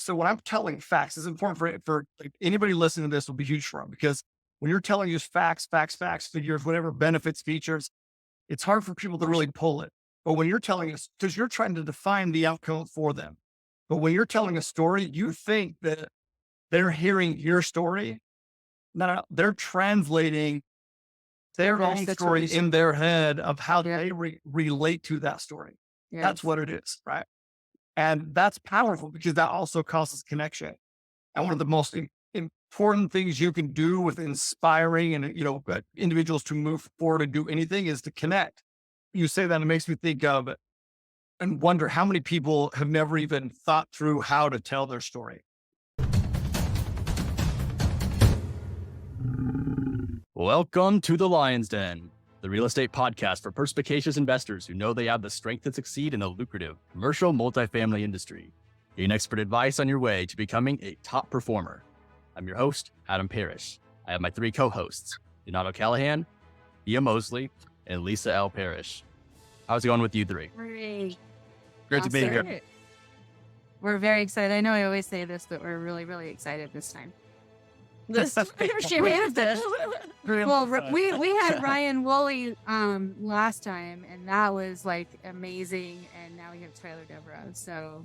So when I'm telling facts, it's important for like, anybody listening to this will be huge for them, because when you're telling just facts, figures, whatever benefits, features, it's hard for people to really pull it. But when you're telling us, because you're trying to define the outcome for them. But when you're telling a story, you think that they're hearing your story. No, they're translating their own story in their head of how they relate to that story. Yes. That's what it is, right? And that's powerful because that also causes connection. And one of the most important things you can do with inspiring and, individuals to move forward and do anything is to connect. You say that, it makes me think of and wonder how many people have never even thought through how to tell their story. Welcome to the Lion's Den, the real estate podcast for perspicacious investors who know they have the strength to succeed in the lucrative commercial multifamily industry. Gain expert advice on your way to becoming a top performer. I'm your host, Adam Parrish. I have my three co-hosts, Donato Callahan, Ia Mosley, and Lisa L. Parrish. How's it going with you three? Great. Great to be here. We're very excited. I know I always say this, but we're really, really excited this time. She made this. Well, we had Ryan Woolley last time, and that was like amazing. And now we have Tyler Deveraux. So,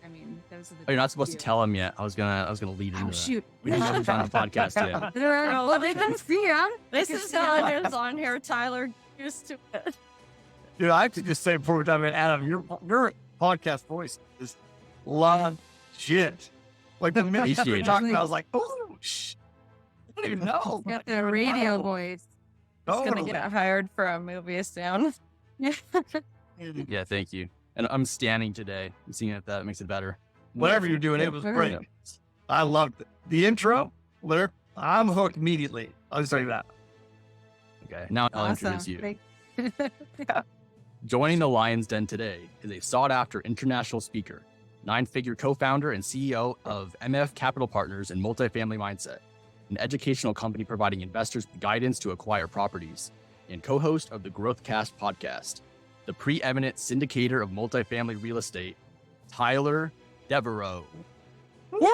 I mean, those are the. Oh, you're not supposed to tell him yet. I was gonna lead into that. Shoot. We haven't done a podcast yet. Well, they can see him. This is how it is on here. Tyler used to it. Dude, I have to just say before we dive in, Adam, your podcast voice is legit. Like the minute you were talking, I was like, oh, shh. I don't even know. Got the radio voice. It's going to get hired for a movie soon. Yeah, thank you. And I'm standing today. I'm seeing if that makes it better. Whatever you're doing, it was great. I loved it. The intro, I'm hooked immediately. I'll just tell you that. Okay, now I'll introduce you. Joining the Lion's Den today is a sought-after international speaker, 9-figure co-founder and CEO of MF Capital Partners and Multifamily Mindset, an educational company providing investors guidance to acquire properties, and co-host of the Growthcast Podcast, the preeminent syndicator of multifamily real estate, Tyler Deveraux. We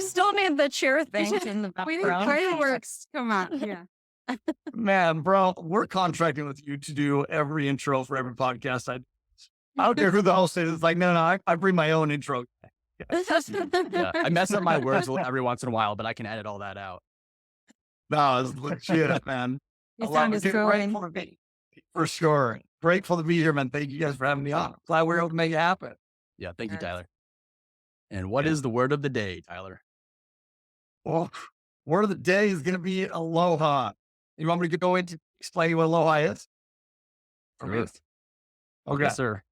still need the cheer thing in the background. We need fireworks. Come on. Yeah. Man, bro, we're contracting with you to do every intro for every podcast. I don't care who the host is. It's like, no, I bring my own intro. Yeah, I mess up my words every once in a while, but I can edit all that out. No, it's legit, man. You sound as growing. For sure. Grateful to be here, man. Thank you guys for having me on. Glad we were able to make it happen. Yeah, thank you, Tyler. And what is the word of the day, Tyler? Well, word of the day is going to be aloha. You want me to go into explaining what aloha is? Sure. Okay. Yes, sir.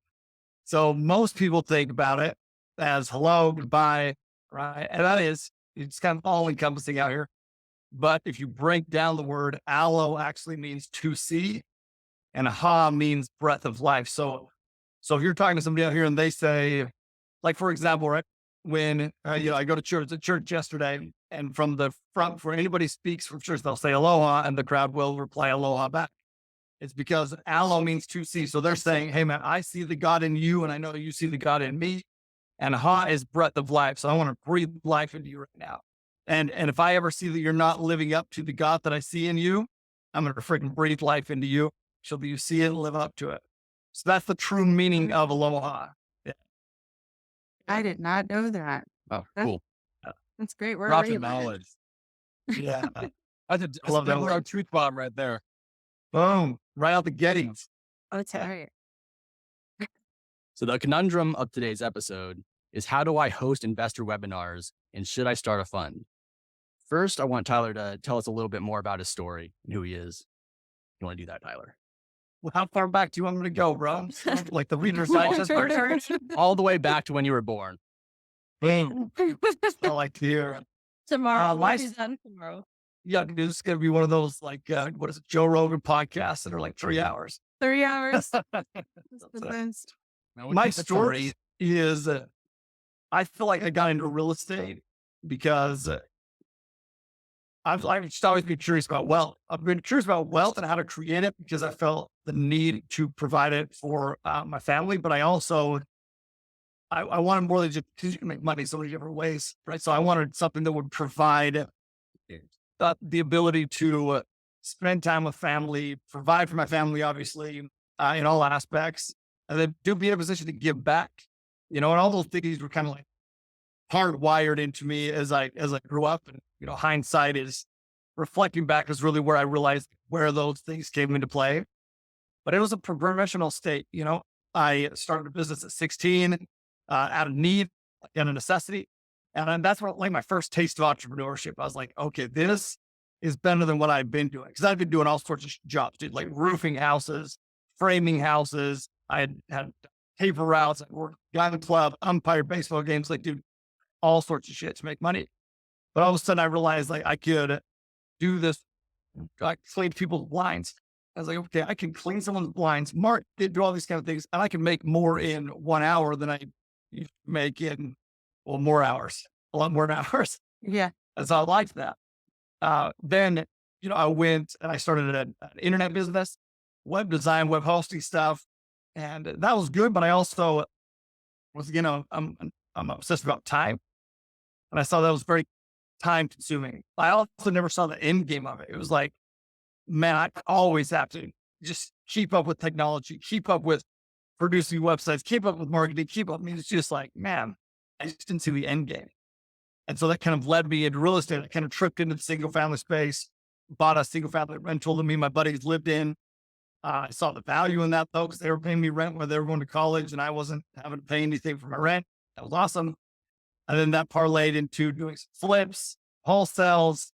So most people think about it as hello, goodbye, right? And that is, it's kind of all encompassing out here. But if you break down the word, alo actually means to see, and ha means breath of life. So if you're talking to somebody out here and they say, like, for example, right, when, I go to church yesterday, and from the front, for anybody speaks from church, they'll say aloha, and the crowd will reply aloha back. It's because alo means to see. So they're saying, hey man, I see the God in you, and I know you see the God in me. And ha is breath of life. So I want to breathe life into you right now. And if I ever see that you're not living up to the God that I see in you, I'm going to freaking breathe life into you so that you see it and live up to it. So that's the true meaning of aloha. Yeah. I did not know that. Oh, cool. That's great. Where Dropped are you? knowledge. Yeah. I love that. Our truth bomb right there. Boom. Right out the gates. Oh, that's right. So the conundrum of today's episode is, how do I host investor webinars, and should I start a fund? First, I want Tyler to tell us a little bit more about his story and who he is. You want to do that, Tyler? Well, how far back do you want me to go, bro? Like the Reader's Digest? All the way back to when you were born. Boom. I like to hear. Tomorrow. We'll be done tomorrow. Yeah, this is going to be one of those, like, what is it, Joe Rogan podcasts that are like 3 hours. 3 hours. My story is, I feel like I got into real estate because I've just always been curious about wealth. I've been curious about wealth and how to create it because I felt the need to provide it for my family. But I also I wanted more than just, because you can make money so many different ways, right? So I wanted something that would provide the ability to spend time with family, provide for my family, obviously, in all aspects, and then be in a position to give back, and all those things were kind of like hardwired into me as I grew up. And, hindsight is reflecting back is really where I realized where those things came into play. But it was a progressional state. I started a business at 16 out of need and a necessity. And then that's where, like, my first taste of entrepreneurship. I was like, okay, this is better than what I've been doing. Because I've been doing all sorts of jobs, dude, like roofing houses, framing houses. I had paper routes. I worked gun club, umpire baseball games, like, dude, all sorts of shit to make money. But all of a sudden I realized, like, I could do this. I clean people's blinds. I was like, okay, I can clean someone's blinds, do all these kind of things, and I can make more in 1 hour than I make in, more hours, a lot more hours. Yeah. And so I liked that. Then, I went and I started an internet business, web design, web hosting stuff. And that was good. But I also was, I'm obsessed about time. And I saw that was very time consuming. I also never saw the end game of it. It was like, man, I always have to just keep up with technology, keep up with producing websites, keep up with marketing, I mean, it's just like, man, I just didn't see the end game. And so that kind of led me into real estate. I kind of tripped into the single family space, bought a single family rental that me and my buddies lived in. I saw the value in that though, because they were paying me rent when they were going to college and I wasn't having to pay anything for my rent. That was awesome. And then that parlayed into doing some flips, wholesales.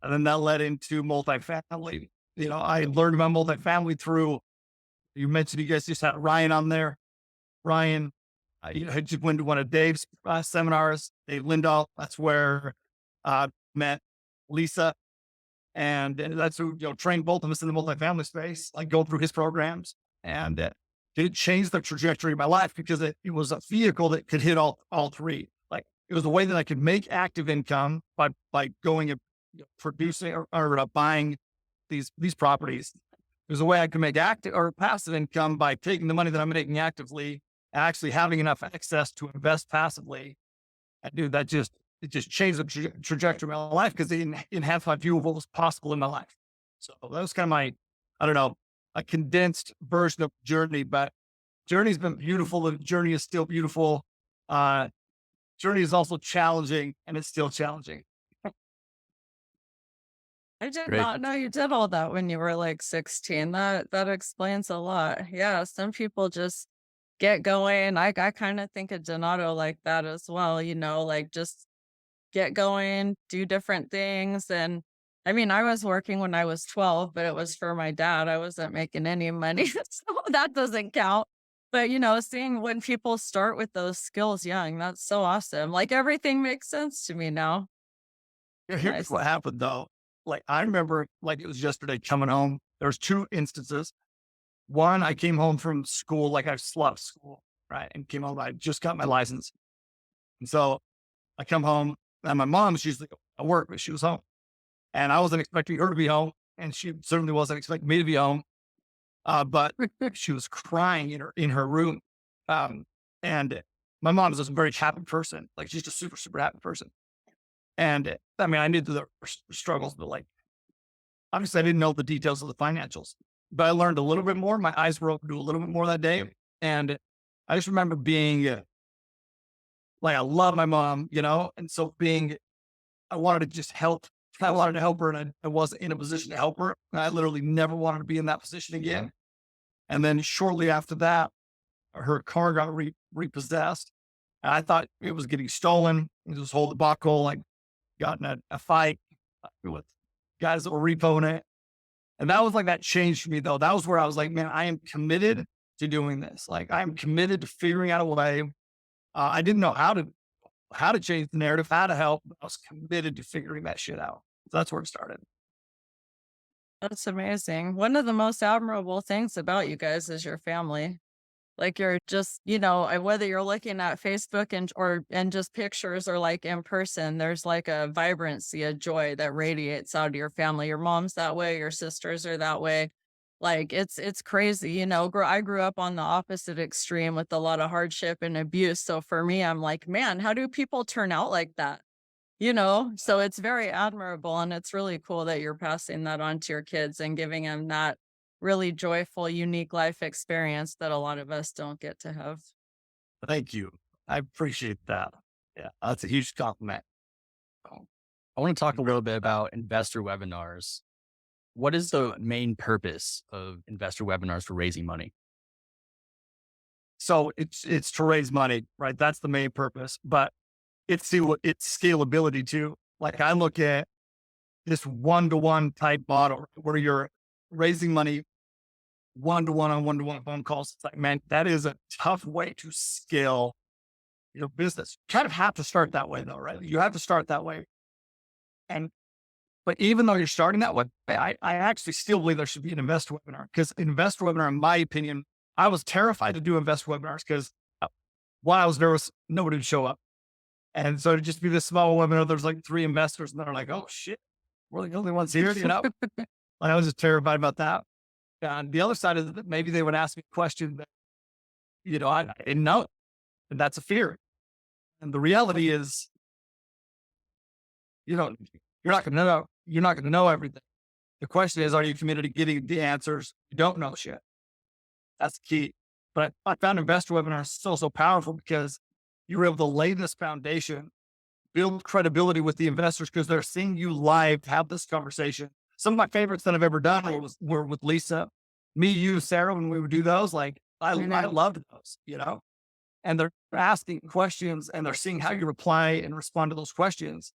And then that led into multifamily. I learned about multifamily through, you mentioned you guys just had Ryan on there. Ryan, I had just went to one of Dave's seminars, Dave Lindahl. That's where I met Lisa. And that's who, trained both of us in the multifamily space, like go through his programs. And it changed the trajectory of my life because it was a vehicle that could hit all three. Like, it was a way that I could make active income by going and producing or buying these properties. There's a way I can make active or passive income by taking the money that I'm making actively and actually having enough access to invest passively. And dude, it just changed the trajectory of my life because it enhanced my view of what was possible in my life. So that was kind of my, I don't know, a condensed version of journey, but journey's been beautiful. The journey is still beautiful. Journey is also challenging and it's still challenging. I did Great. not know you did all that when you were like 16. That explains a lot. Yeah, some people just get going. I kind of think of Donato like that as well, like just get going, do different things. And I mean, I was working when I was 12, but it was for my dad. I wasn't making any money, so that doesn't count. But, seeing when people start with those skills young, that's so awesome. Like, everything makes sense to me now. Here's Nice. what happened though. Like, I remember like it was yesterday coming home. There was two instances. One, I came home from school, like I slept school, right? And came home, I just got my license. And so I come home and my mom's usually at work, but she was home. And I wasn't expecting her to be home. And she certainly wasn't expecting me to be home. But she was crying in her room. And my mom is a very happy person. Like, she's a super, super happy person. And I mean, I knew the struggles, but like, obviously I didn't know the details of the financials, but I learned a little bit more. My eyes were open to a little bit more that day. And I just remember being like, I love my mom, and so I wanted to just help. I wanted to help her and I wasn't in a position to help her. I literally never wanted to be in that position again. And then shortly after that, her car got repossessed. And I thought it was getting stolen. It was this whole debacle, like, got in a fight with guys that were repoing it. And that was like, that changed for me though. That was where I was like, man, I am committed to doing this. Like, I am committed to figuring out a way. I didn't know how to change the narrative, how to help, but I was committed to figuring that shit out. So that's where it started. That's amazing. One of the most admirable things about you guys is your family. Like, you're just, whether you're looking at Facebook and just pictures or like in person, there's like a vibrancy, a joy that radiates out of your family. Your mom's that way, your sisters are that way. Like it's crazy, you know. I grew up on the opposite extreme with a lot of hardship and abuse. So for me, I'm like, man, how do people turn out like that? You know, so it's very admirable, and it's really cool that you're passing that on to your kids and giving them that really joyful, unique life experience that a lot of us don't get to have. Thank you. I appreciate that. Yeah, that's a huge compliment. I want to talk a little bit about investor webinars. What is the main purpose of investor webinars for raising money? So it's to raise money, right? That's the main purpose, but it's scalability too. Like I look at this one-to-one type model where you're raising money one-to-one on one-to-one phone calls. It's like, man, that is a tough way to scale your business. You kind of have to start that way though, right? You have to start that way. But even though you're starting that way, I actually still believe there should be an investor webinar, because investor webinar, in my opinion, I was terrified to do investor webinars because while I was nervous, nobody would show up. And so to just be this small webinar, there's like 3 investors and they're like, oh shit, we're the only ones here, you know? Like, I was just terrified about that. And the other side is that maybe they would ask me a question that, you know, I didn't know. And that's a fear. And the reality is, you know, you're not going to know everything. The question is, are you committed to getting the answers? You don't know shit. That's the key. But I found investor webinars so powerful because you're able to lay this foundation, build credibility with the investors because they're seeing you live, have this conversation. Some of my favorites that I've ever done were with Lisa, me, you, Sarah, when we would do those. Like I loved those, you know, and they're asking questions and they're seeing how you reply and respond to those questions,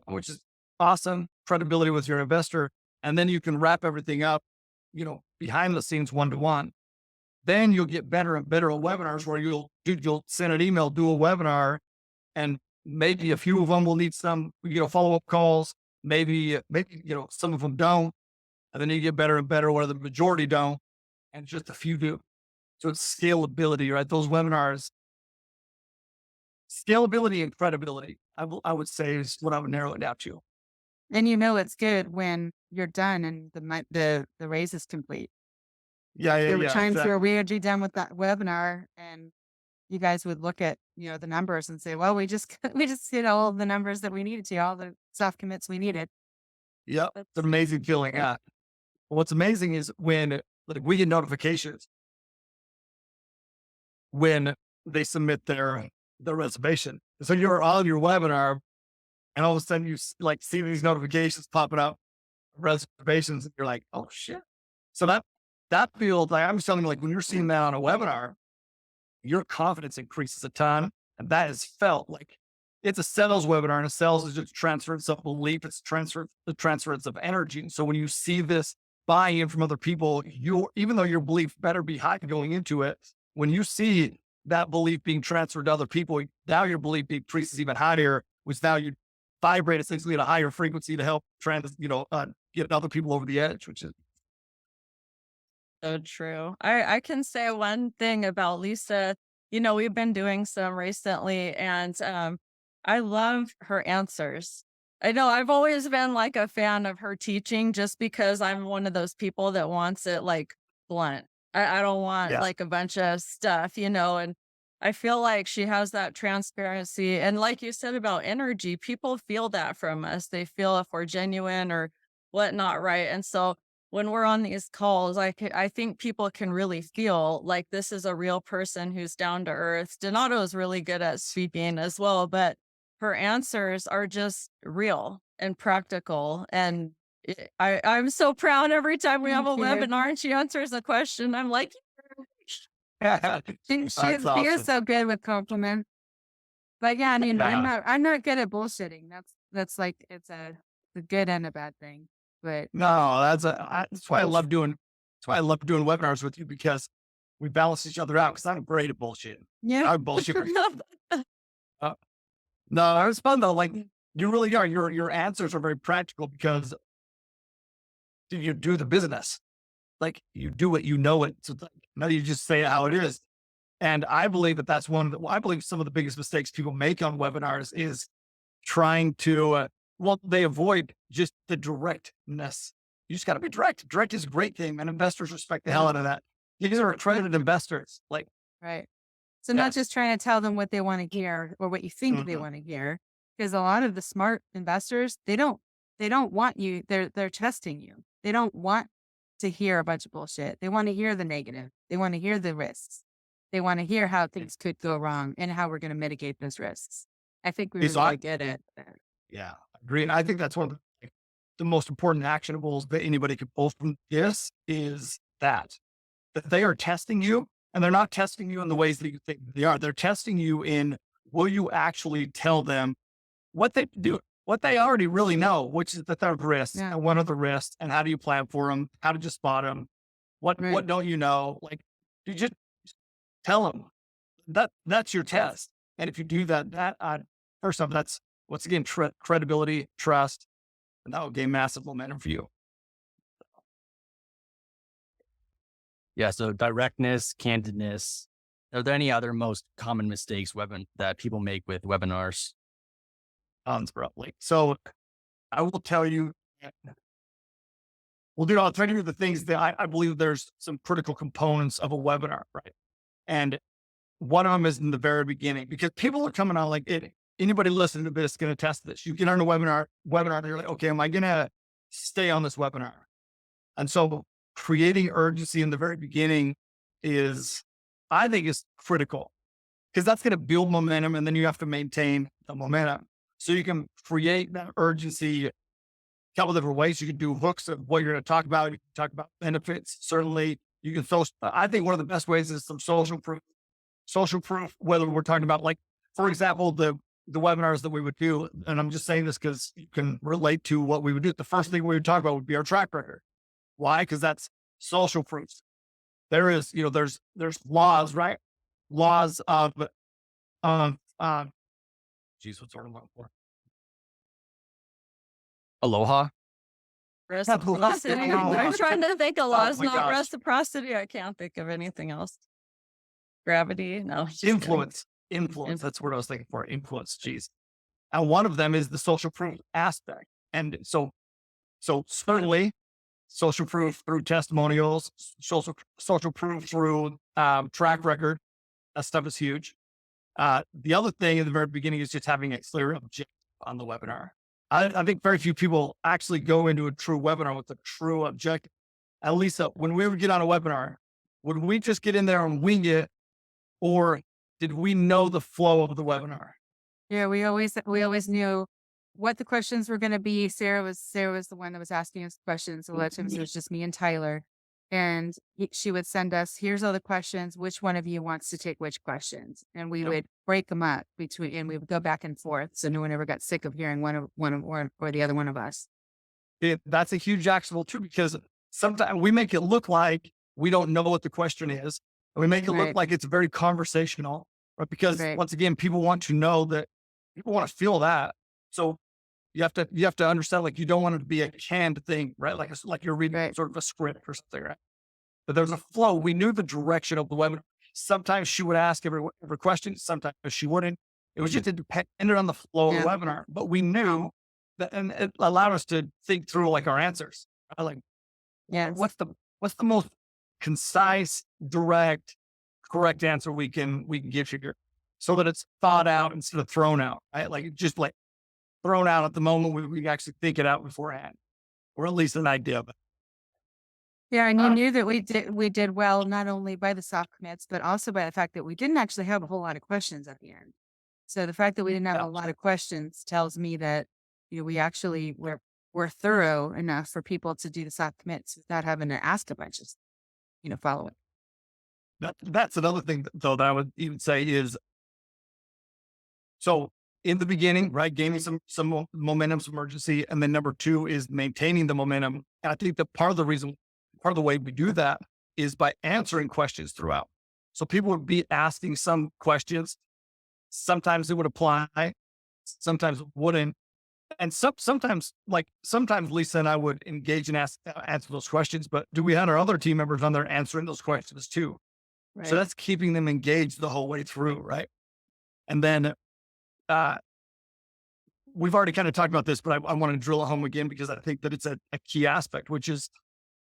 which is awesome credibility with your investor. And then you can wrap everything up, you know, behind the scenes, one-to-one. Then you'll get better and better at webinars where you'll send an email, do a webinar, and maybe a few of them will need some, you know, follow-up calls. Maybe, you know, some of them don't. And then you get better and better where the majority don't, and just a few do. So it's scalability, right? Those webinars, scalability and credibility, I would say is what I would narrow it down to. And you know it's good when you're done and the raise is complete. There were times where we would be done with that webinar and you guys would look at, you know, the numbers and say, well, we just hit all the numbers that we needed to, all the soft commits we needed. Yep. It's an amazing feeling. Yeah. What's amazing is when like we get notifications when they submit their reservation. So you're on your webinar and all of a sudden you like see these notifications popping up, reservations, and you're like, oh shit. So that feels like, I'm telling you, like when you're seeing that on a webinar, your confidence increases a ton. And that is felt like it's a sales webinar, and a sales is just transference of belief. It's the transference of energy. And so when you see this buy-in from other people, even though your belief better be high going into it, when you see that belief being transferred to other people, now your belief increases even higher, which now you vibrate essentially at a higher frequency to help get other people over the edge, which is so true. I can say one thing about Lisa. You know, we've been doing some recently, and I love her answers. I know I've always been like a fan of her teaching just because I'm one of those people that wants it like blunt. I don't want like a bunch of stuff, you know, and I feel like she has that transparency. And like you said about energy, people feel that from us. They feel if we're genuine or whatnot, right? And so when we're on these calls, I think people can really feel like this is a real person who's down to earth. Donato is really good at speaking as well, but her answers are just real and practical. And I'm so proud every time we have a webinar and she answers a question. I'm like, she is so good with compliments. But yeah, I mean, I'm not good at bullshitting. That's like it's a good and a bad thing. But no, that's why I love doing webinars with you, because we balance each other out, because I'm great at bullshit. Yeah. I'm bullshit. No, it's fun though. Like you really are. Your answers are very practical because you do the business. Like you do it, you know it. So now you just say it how it is. And I believe that's I believe some of the biggest mistakes people make on webinars is trying to, they avoid just the directness You just got to be direct. Direct is a great thing, and investors respect the hell out of that. These are accredited investors. Like, right. So not just trying to tell them what they want to hear or what you think they want to hear, because a lot of the smart investors, they don't want you. They're testing you. They don't want to hear a bunch of bullshit. They want to hear the negative. They want to hear the risks. They want to hear how things could go wrong and how we're going to mitigate those risks. I think we really get it. Yeah, I agree. And I think that's one of the most important actionables that anybody could pull from this is that they are testing you, and they're not testing you in the ways that you think they are. They're testing you in, will you actually tell them what they do, what they already really know, which is the third risk and what are the risks and how do you plan for them? How did you spot them? What don't you know? Like, you just tell them that's your test. And if you do that, first off, that's once again, credibility, trust, and that will gain massive momentum for you. Yeah. So directness, candidness. Are there any other most common mistakes that people make with webinars? So I will tell you, I'll tell you the things that I believe there's some critical components of a webinar, right? And one of them is in the very beginning, because people are coming on like it. Anybody listening to this is going to test this. You get on a webinar, and you're like, okay, am I going to stay on this webinar? And so creating urgency in the very beginning I think is critical, because that's going to build momentum, and then you have to maintain the momentum. So you can create that urgency a couple of different ways. You can do hooks of what you're going to talk about. You can talk about benefits. Certainly you can I think one of the best ways is some social proof, whether we're talking about, like, for example, the webinars that we would do. And I'm just saying this because you can relate to what we would do. The first thing we would talk about would be our track record. Why? Because that's social proof. There is, there's laws, right? Laws of, geez, what's what I'm looking for? Aloha. Reciprocity. I'm trying to think of laws, not reciprocity. I can't think of anything else. Gravity. No. Influence. That's what I was thinking for. Influence. Geez. And one of them is the social proof aspect. And so certainly social proof through testimonials, social proof through track record. That stuff is huge. The other thing in the very beginning is just having a clear objective on the webinar. I think very few people actually go into a true webinar with a true objective. At least when we would get on a webinar, would we just get in there and wing it, or did we know the flow of the webinar? Yeah, we always knew what the questions were going to be. Sarah was the one that was asking us questions. A lot of times it was just me and Tyler. And she would send us, here's all the questions. Which one of you wants to take which questions? And we would break them up and we would go back and forth. So no one ever got sick of hearing one or the other one of us. That's a huge actionable too, because sometimes we make it look like we don't know what the question is. And we make it look like it's very conversational, right? Because once again, people want to know that, people want to feel that. So you have to understand, like, you don't want it to be a canned thing, right? Like you're reading sort of a script or something, right? But there's a flow. We knew the direction of the webinar. Sometimes she would ask every question. Sometimes she wouldn't. It was just, it depended on the flow of the webinar. But we knew that, and it allowed us to think through, like, our answers. Right? Like, what's the most concise, direct, correct answer we can give you here, so that it's thought out instead of thrown out, right? Like, just like thrown out at the moment, we can actually think it out beforehand, or at least an idea of it. Yeah, and you knew that we did well, not only by the soft commits, but also by the fact that we didn't actually have a whole lot of questions at the end. So the fact that we didn't have a lot of questions tells me that we actually were thorough enough for people to do the soft commits without having to ask a bunch of following. That's another thing, though, that I would even say is, so in the beginning, right, gaining some momentum, some urgency, and then number two is maintaining the momentum. And I think that part of the way we do that is by answering questions throughout. So people would be asking some questions. Sometimes it would apply, sometimes it wouldn't. And sometimes Lisa and I would engage and answer those questions, but we had our other team members on there answering those questions too. Right. So that's keeping them engaged the whole way through, right? And then we've already kind of talked about this, but I want to drill it home again because I think that it's a key aspect, which is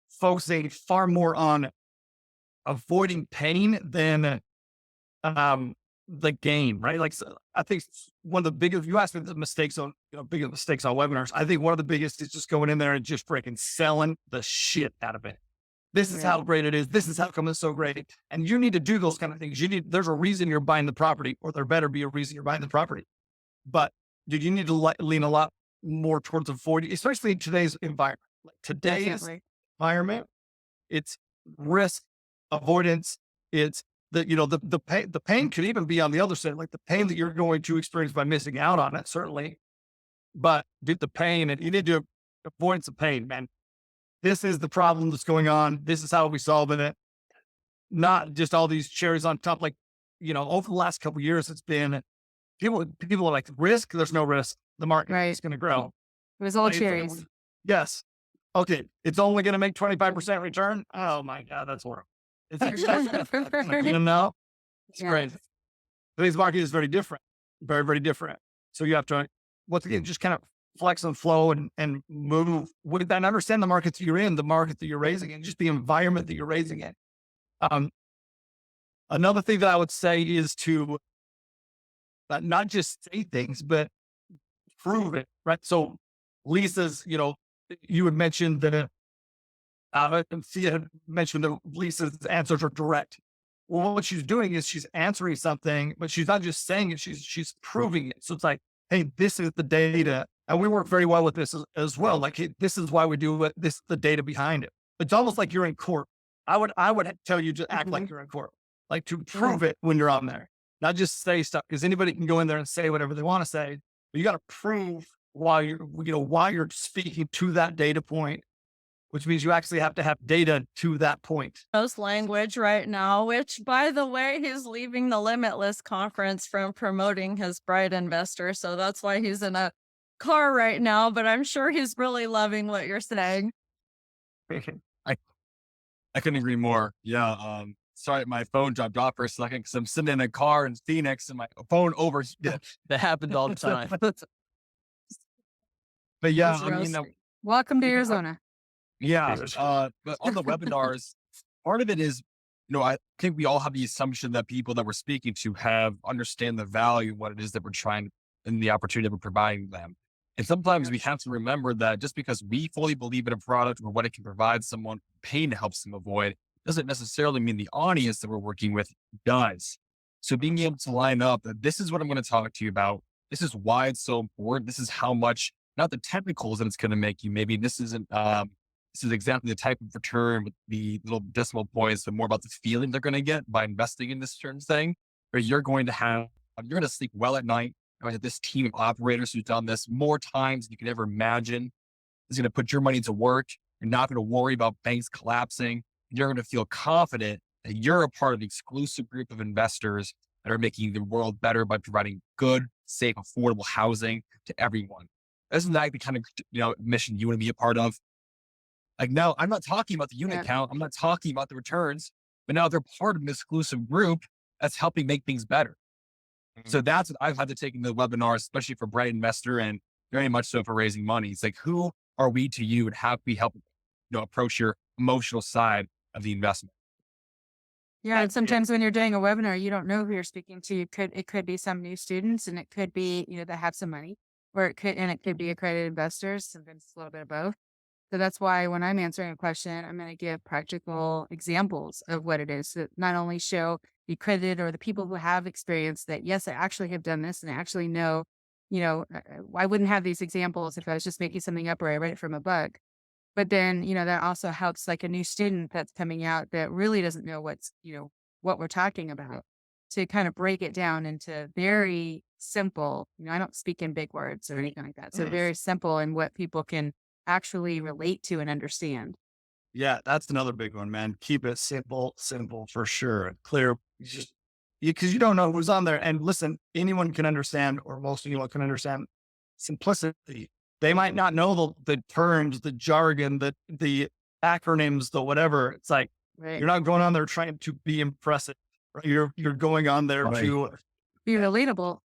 focusing far more on avoiding pain than the gain, right? Like, so I think one of the biggest, you asked me the mistakes on, biggest mistakes on webinars. I think one of the biggest is just going in there and just freaking selling the shit out of it. This is how great it is. This is how come it's so great. And you need to do those kind of things. There's a reason you're buying the property, or there better be a reason you're buying the property. But dude, you need to lean a lot more towards avoiding, especially in today's environment. Like today's environment, it's risk avoidance. It's the pain could even be on the other side, like the pain that you're going to experience by missing out on it, certainly. But dude, the pain, and you need to avoid the pain, man. This is the problem that's going on. This is how we solving it. Not just all these cherries on top. Like, over the last couple of years, it's been people are like, risk. There's no risk. The market is going to grow. It was all cherries. Yes. Okay. It's only going to make 25% return. Oh my God, that's horrible. It's it's great. Today's market is very different, very, very different. So you have to, once again, just kind of flex and flow and move with that and understand the market that you're in, the market that you're raising in, just the environment that you're raising in. Another thing that I would say is to not just say things, but prove it, right? So Lisa's, you had mentioned that Thea had mentioned that Lisa's answers are direct. Well, what she's doing is she's answering something, but she's not just saying it, she's proving it. So it's like, hey, this is the data. And we work very well with this as well. Like, hey, this is why we do it. This is the data behind it. It's almost like you're in court. I would tell you to act like you're in court, like to prove it when you're on there, not just say stuff, because anybody can go in there and say whatever they want to say, but you got to prove why you're speaking to that data point, which means you actually have to have data to that point. Most language right now, which, by the way, he's leaving the Limitless conference from promoting his bride investor. So that's why he's in a car right now, but I'm sure he's really loving what you're saying. I couldn't agree more. Yeah. Sorry, my phone dropped off for a second because I'm sitting in a car in Phoenix and my phone overheated. That happens all the time. But yeah, welcome to Arizona. Yeah. But on the webinars, part of it is, I think we all have the assumption that people that we're speaking to understand the value of what it is that we're trying and the opportunity that we're providing them. And sometimes we have to remember that just because we fully believe in a product or what it can provide someone, pain helps them avoid, doesn't necessarily mean the audience that we're working with does. So being able to line up that this is what I'm going to talk to you about. This is why it's so important. This is how much, not the technicals that it's going to make you. Maybe this isn't, this is exactly the type of return with the little decimal points, but more about the feeling they're going to get by investing in this certain thing, where you're going to sleep well at night. I have this team of operators who's done this more times than you could ever imagine. It's going to put your money to work. You're not going to worry about banks collapsing. You're going to feel confident that you're a part of the exclusive group of investors that are making the world better by providing good, safe, affordable housing to everyone. Isn't that the kind of mission you want to be a part of? Like, no, I'm not talking about the unit count. I'm not talking about the returns, but now they're part of an exclusive group that's helping make things better. So that's what I've had to take in the webinar, especially for Bright Investor and very much so for raising money. It's like, who are we to you and how can we help approach your emotional side of the investment? Yeah. And sometimes when you're doing a webinar, you don't know who you're speaking to. It could be some new students, and it could be, that have some money, or it could be accredited investors. Sometimes it's a little bit of both. So that's why when I'm answering a question, I'm going to give practical examples of what it is to not only show the accredited or the people who have experience that, yes, I actually have done this and I actually know, I wouldn't have these examples if I was just making something up or I read it from a book. But then, that also helps like a new student that's coming out that really doesn't know what we're talking about, to kind of break it down into very simple, I don't speak in big words or anything like that. So very simple and what people can actually relate to and understand. Yeah, that's another big one, man. Keep it simple for sure. Clear, because you don't know who's on there. And listen, anyone can understand, or most anyone can understand simplicity. They might not know the terms, the jargon, the acronyms, the whatever. It's like, you're not going on there trying to be impressive. Right? You're going on there to be relatable.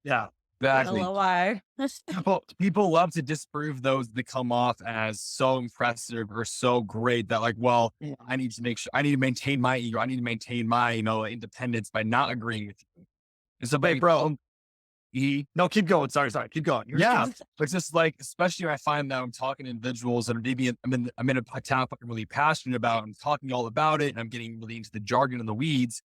Yeah. Exactly. LOI. People love to disprove those that come off as so impressive or so great that like, well, I need to make sure I need to maintain my ego. I need to maintain my, independence by not agreeing with you. And so, Hey, bro. he, No, keep going. Sorry. Keep going. yeah, it's just like, especially when I find that I'm talking to individuals and maybe I'm in a topic I'm really passionate about. I'm talking all about it, and I'm getting really into the jargon and the weeds.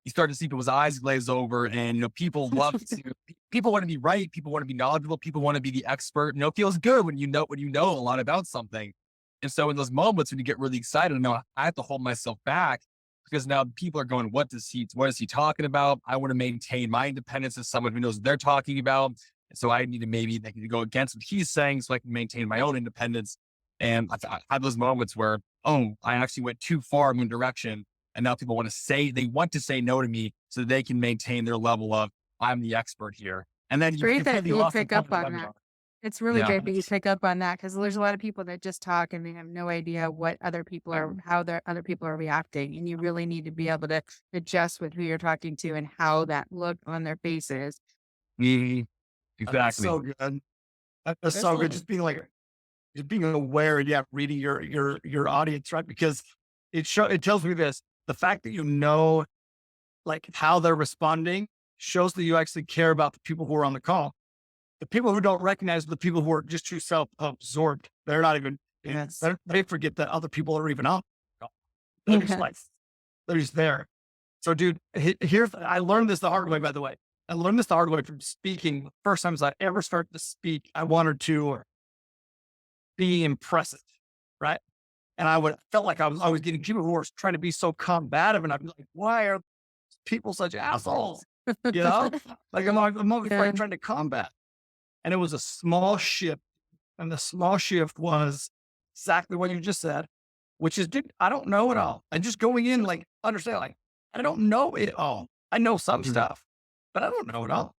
You start to see people's eyes glaze over, and people love to. People want to be right. People want to be knowledgeable. People want to be the expert. It feels good when you know a lot about something. And so in those moments when you get really excited, I have to hold myself back because now people are going, what is he talking about? I want to maintain my independence as someone who knows what they're talking about. And so I need to go against what he's saying so I can maintain my own independence. And I've had those moments where, I actually went too far in one direction. And now people want to say no to me so they can maintain their level of, I'm the expert here. And then Great that you pick up on webinar. that. It's really great that you pick up on that because there's a lot of people that just talk and they have no idea what other people are, how other people are reacting. And you really need to be able to adjust with who you're talking to and how that look on their faces. Exactly. That's so good. That's so good. Just being aware and reading your audience, right? Because it tells me this, the fact that like how they're responding shows that you actually care about the people who are on the call. The people who don't recognize the people who are just too self-absorbed. They're not even, they forget that other people are even on. They're just there. So dude, I learned this the hard way, by the way. I learned this the hard way from speaking. The first times I ever started to speak, I wanted to be impressive, right? And I felt like I was getting people who were trying to be so combative, and I'd be like, why are people such assholes? Like I'm always trying to combat. And it was a small shift. And the small shift was exactly what you just said, which is, dude, I don't know it all. And just going in, understand, I don't know it all. I know some stuff, but I don't know it all.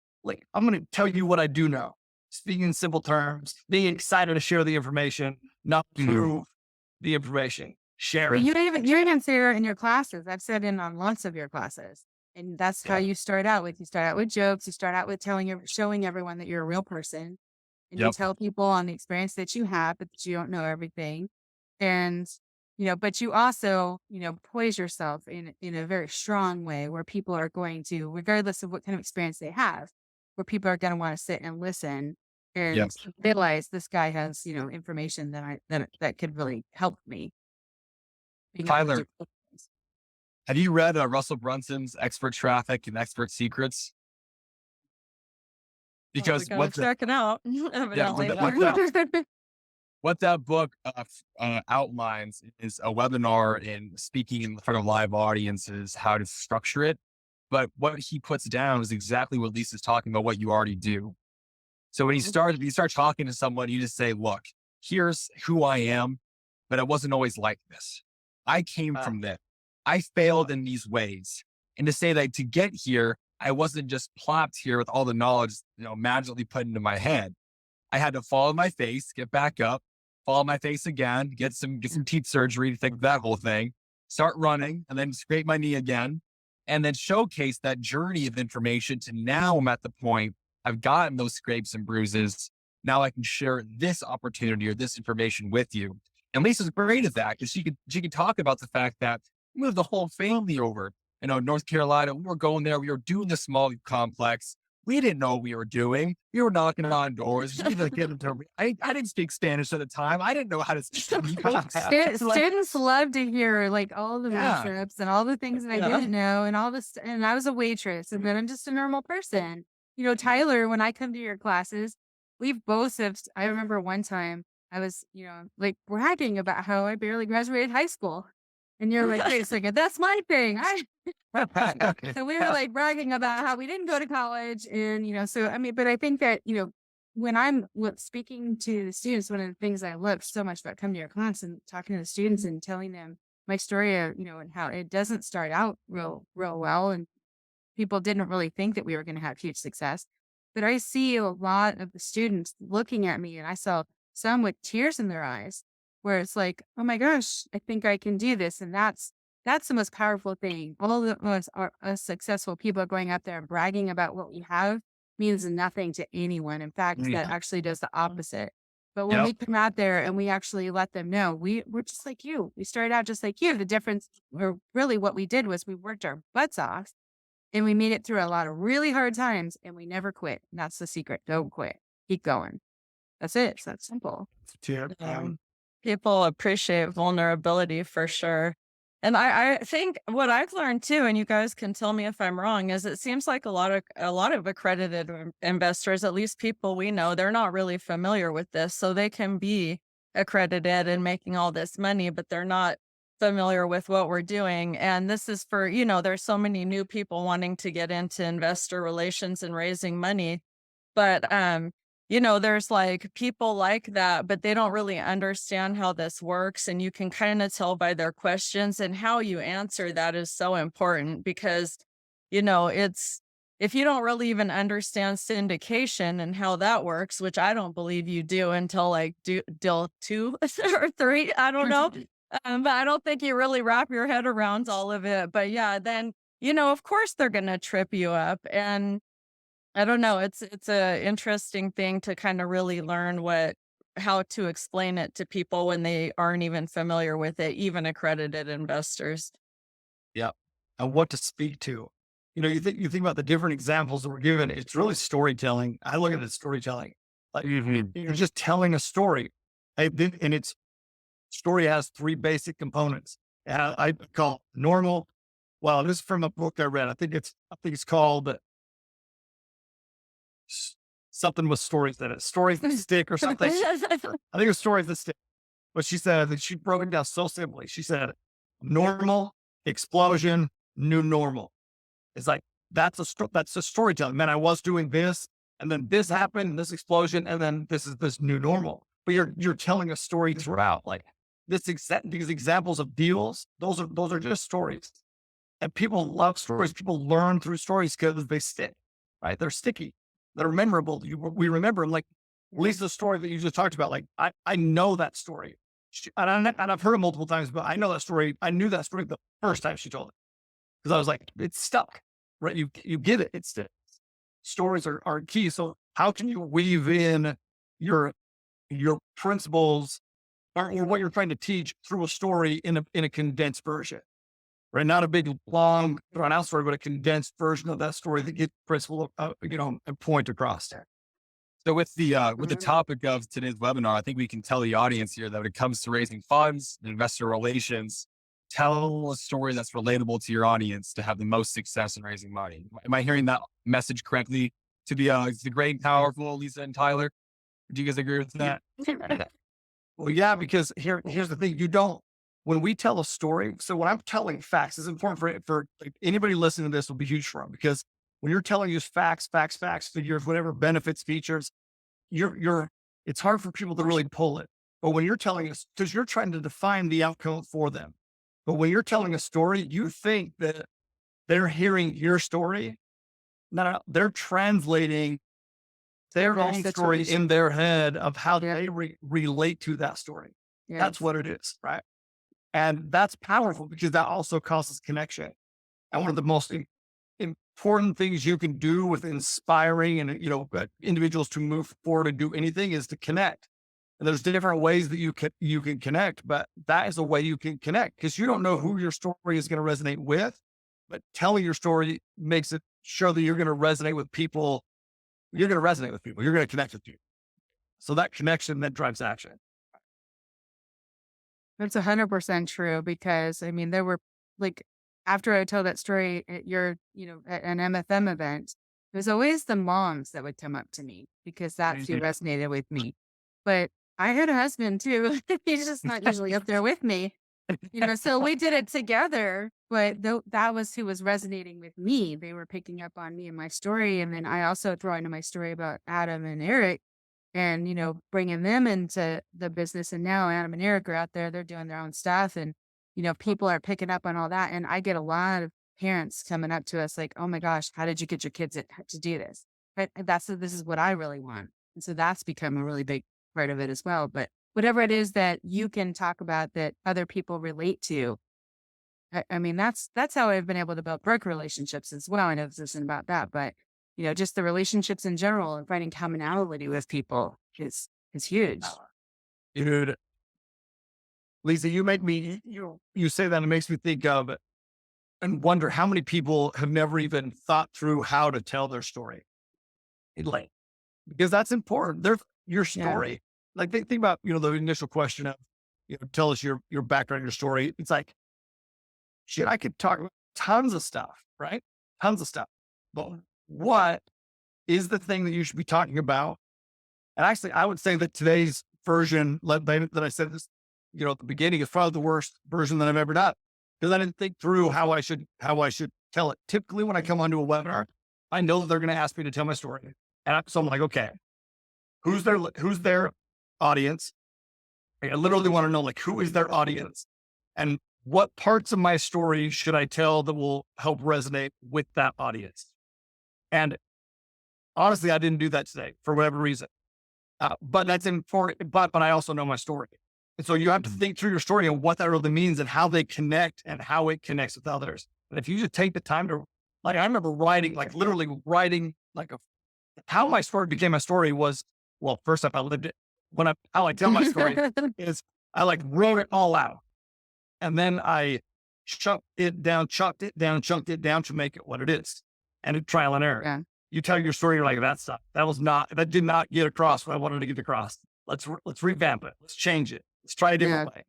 I'm going to tell you what I do know. Speaking in simple terms, being excited to share the information, not prove the information. Share it. You even say it in your classes. I've said in on lots of your classes. And that's how you start out with. You start out with jokes. You start out with showing everyone that you're a real person. And you tell people on the experience that you have, but that you don't know everything. And, but you also, poise yourself in a very strong way where people are going to, regardless of what kind of experience they have, where people are going to want to sit and listen and realize this guy has, information that could really help me. Tyler, have you read Russell Brunson's Expert Traffic and Expert Secrets? Because check it out. What that book outlines is a webinar in speaking in front of live audiences, how to structure it. But what he puts down is exactly what Lisa's talking about, what you already do. So when you start talking to someone, you just say, look, here's who I am, but I wasn't always like this. I came from this. I failed in these ways. And to say that to get here, I wasn't just plopped here with all the knowledge, magically put into my head. I had to fall on my face, get back up, fall on my face again, get some teeth surgery to think of that whole thing, start running, and then scrape my knee again, and then showcase that journey of information to now I'm at the point I've gotten those scrapes and bruises. Now I can share this opportunity or this information with you. And Lisa's great at that because she could talk about the fact that we moved the whole family over. North Carolina, we were going there. We were doing the small complex. We didn't know what we were doing. We were knocking on doors. I didn't speak Spanish at the time. I didn't know how to speak. Students love to hear all the mashups and all the things that I didn't know and all this. And I was a waitress, and then I'm just a normal person. Tyler, when I come to your classes, I remember one time I was, bragging about how I barely graduated high school. And you're like, wait a second, that's my thing. So we were bragging about how we didn't go to college. And, but I think that, when I'm speaking to the students, one of the things I love so much about coming to your class and talking to the students and telling them my story, and how it doesn't start out real well. And people didn't really think that we were going to have huge success. But I see a lot of the students looking at me, and I saw some with tears in their eyes, where it's like, oh my gosh, I think I can do this. And that's the most powerful thing. All of us successful people are going out there and bragging about what we have means nothing to anyone. In fact, that actually does the opposite. But when Yep. we come out there and we actually let them know, we're just like you. We started out just like you. The difference, or really what we did was we worked our butts off and we made it through a lot of really hard times and we never quit. And that's the secret. Don't quit. Keep going. That's it. It's that simple. People appreciate vulnerability for sure. And I think what I've learned too, and you guys can tell me if I'm wrong, is it seems like a lot of accredited investors, at least people we know, they're not really familiar with this. So they can be accredited and making all this money, but they're not familiar with what we're doing. And this is for, there's so many new people wanting to get into investor relations and raising money. But there's like people like that, but they don't really understand how this works. And you can kind of tell by their questions, and how you answer that is so important because, it's, if you don't really even understand syndication and how that works, which I don't believe you do until like deal 2 or 3, I don't know. But I don't think you really wrap your head around all of it. But yeah, then, of course they're going to trip you up. And I don't know. It's a interesting thing to kind of really learn how to explain it to people when they aren't even familiar with it, even accredited investors. Yeah. And what to speak to. You think about the different examples that we're given. It's really storytelling. I look at it as storytelling. Like you're just telling a story. And its story has 3 basic components. I call normal. Well, this is from a book I read. I think it's called something with stories in it. Stories that stick or something. I think it was stories that stick. But she said that she broke it down so simply. She said, normal, explosion, new normal. It's like, that's a storytelling. Man, I was doing this, and then this happened, this explosion, and then this is this new normal. But you're telling a story throughout. Like these examples of deals, those are just stories. And people love stories. People learn through stories because they stick, right? They're sticky. They're memorable. We remember them. Like at least the story that you just talked about. Like I know that story, and I've heard it multiple times, but I know that story. I knew that story the first time she told it because I was like, it's stuck, right? You get it. It's stories are key. So how can you weave in your principles or what you're trying to teach through a story in a condensed version? Right, not a big, long, drawn out story, but a condensed version of that story that gets principle, and point across there. So with the topic of today's webinar, I think we can tell the audience here that when it comes to raising funds, investor relations, tell a story that's relatable to your audience to have the most success in raising money. Am I hearing that message correctly? To the great and powerful Lisa and Tyler, do you guys agree with that? Well, yeah, because here's the thing: when we tell a story, so when I'm telling facts, it's important for like, anybody listening to this will be huge for them, because when you're telling us facts, figures, whatever benefits, features, it's hard for people to really pull it. But when you're telling us, because you're trying to define the outcome for them, but when you're telling a story, you think that they're hearing your story. No, they're translating their own story in their head of how they relate to that story. Yes. That's what it is, right? And that's powerful because that also causes connection. And one of the most important things you can do with inspiring and, individuals to move forward and do anything is to connect. And there's different ways that you can connect, but that is a way you can connect because you don't know who your story is going to resonate with, but telling your story makes it sure that you're going to resonate with people. You're going to resonate with people. You're going to connect with people. So that connection then drives action. That's 100% true because there were like, after I told that story at at an MFM event, there's always the moms that would come up to me because that's who resonated with me. But I had a husband too. He's just not usually up there with me, so we did it together, but that was who was resonating with me. They were picking up on me and my story. And then I also throw into my story about Adam and Eric and, bringing them into the business. And now Adam and Eric are out there, they're doing their own stuff and, people are picking up on all that. And I get a lot of parents coming up to us like, oh my gosh, how did you get your kids to do this? But this is what I really want. And so that's become a really big part of it as well. But whatever it is that you can talk about that other people relate to, that's how I've been able to build work relationships as well. I know this isn't about that, but just the relationships in general and finding commonality with people is huge. Dude, Lisa, you make me, you say that, and it makes me think of and wonder how many people have never even thought through how to tell their story. Because that's important. There's your story. Like think about, the initial question of, tell us your background, your story. It's like, shit, I could talk about tons of stuff, right? Tons of stuff. But what is the thing that you should be talking about? And actually, I would say that today's version that I said this, at the beginning is probably the worst version that I've ever done, because I didn't think through how I should tell it. Typically, when I come onto a webinar, I know that they're going to ask me to tell my story. And so I'm like, okay, who's their audience? I literally want to know, like, who is their audience, and what parts of my story should I tell that will help resonate with that audience? And honestly, I didn't do that today for whatever reason. But that's important. But I also know my story. And so you have to think through your story and what that really means and how they connect and how it connects with others. And if you just take the time to, I remember literally writing how my story became my story was, well, first off, I lived it. How I tell my story is I wrote it all out. And then I chunked it down to make it what it is. And it's trial and error. Yeah. You tell your story, you're like, that did not get across what I wanted to get across. Let's revamp it. Let's change it. Let's try a different way.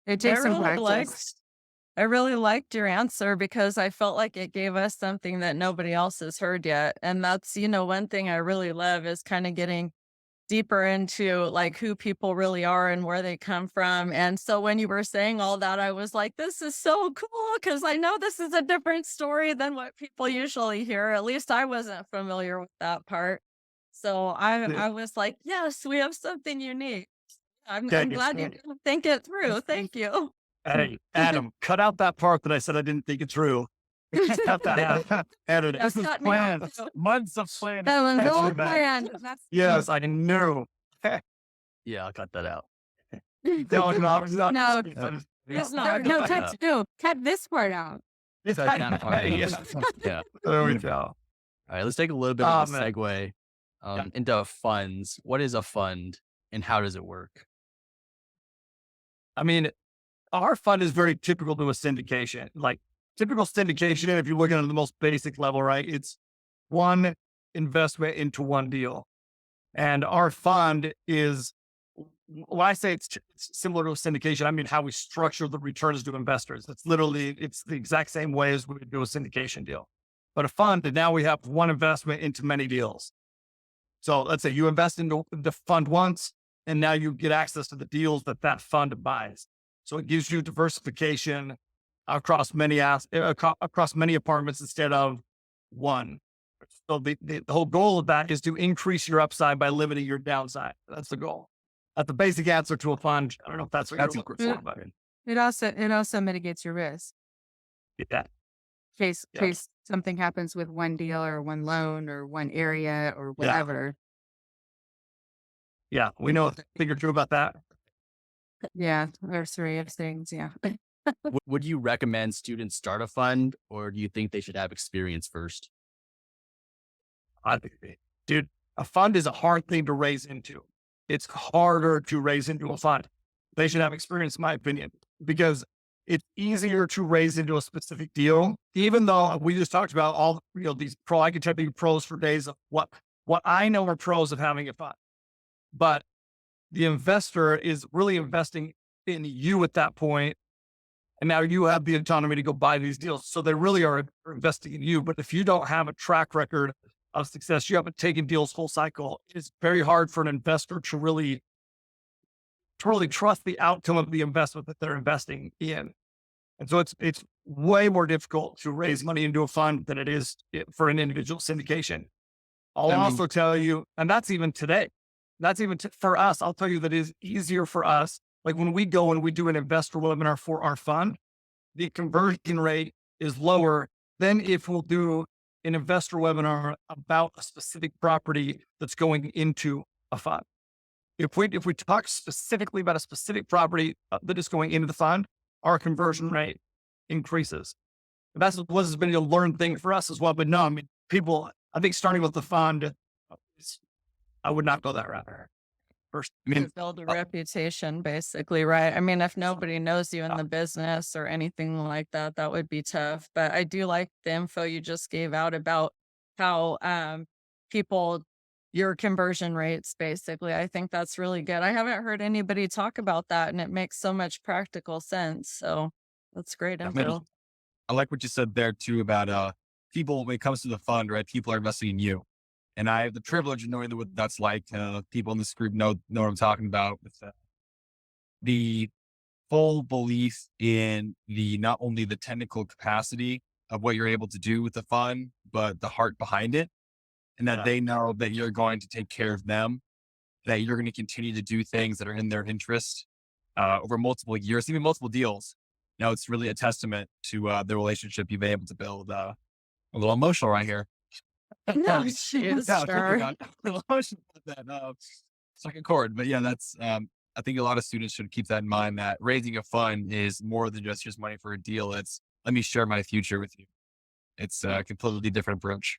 It takes some practice. I really liked your answer because I felt like it gave us something that nobody else has heard yet. And that's, one thing I really love is kind of getting deeper into who people really are and where they come from. And so when you were saying all that, I was like, this is so cool, because I know this is a different story than what people usually hear. At least I wasn't familiar with that part. So I was like, yes, we have something unique. I'm glad you didn't think it through. Thank you. Hey, Adam, cut out that part that I said I didn't think it through. Cut that out. Edit it. This is planned. Months of planning. That was all planned. Yes, I knew. Yeah, I'll there out. No, it's not. No, it's not. Cut this part out. Yeah. There we go. All right, let's take a little bit of a segue into funds. What is a fund and how does it work? I mean, our fund is very typical to a syndication. Typical syndication, if you're looking at the most basic level, right? It's one investment into one deal. And our fund is, when I say it's similar to a syndication, I mean how we structure the returns to investors. It's the exact same way as we would do a syndication deal. But a fund, and now we have one investment into many deals. So let's say you invest into the fund once, and now you get access to the deals that fund buys. So it gives you diversification across many apartments instead of one. So the whole goal of that is to increase your upside by limiting your downside. That's the goal. That's the basic answer to a fund. I don't know if that's what you're looking for, but it also mitigates your risk. Yeah. In case something happens with one deal or one loan or one area or whatever. Yeah, we know a thing or two about that. Yeah, there's three of things. Yeah. Would you recommend students start a fund, or do you think they should have experience first? Dude, a fund is a hard thing to raise into. It's harder to raise into a fund. They should have experience, in my opinion, because it's easier to raise into a specific deal. Even though we just talked about all, these I could tell you pros for days of what I know are pros of having a fund, but the investor is really investing in you at that point. And now you have the autonomy to go buy these deals. So they really are investing in you. But if you don't have a track record of success, you haven't taken deals full cycle, it's very hard for an investor to really trust the outcome of the investment that they're investing in. And so it's way more difficult to raise money into a fund than it is for an individual syndication. I'll also tell you, and that's even today, for us, I'll tell you that it is easier for us. Like when we go and we do an investor webinar for our fund, the conversion rate is lower than if we'll do an investor webinar about a specific property that's going into a fund. If we talk specifically about a specific property that is going into the fund, our conversion rate increases. And that's what has been a learned thing for us as well. But no, I mean, people I think starting with the fund, I would not go that route. First, To build a reputation, basically, right? I mean, if nobody knows you in the business or anything like that, that would be tough. But I do like the info you just gave out about how people, your conversion rates, basically. I think that's really good. I haven't heard anybody talk about that, and it makes so much practical sense. So that's great info. I like what you said there too about people when it comes to the fund, right? People are investing in you. And I have the privilege of knowing what that's like. People in this group know what I'm talking about with the full belief in not only the technical capacity of what you're able to do with the fund, but the heart behind it. And that they know that you're going to take care of them, that you're going to continue to do things that are in their interest over multiple years, even multiple deals. Now, it's really a testament to the relationship you've been able to build. A little emotional right here. No, she is sure. Second chord, but yeah, that's. I think a lot of students should keep that in mind. That raising a fund is more than just money for a deal. It's let me share my future with you. It's a completely different approach.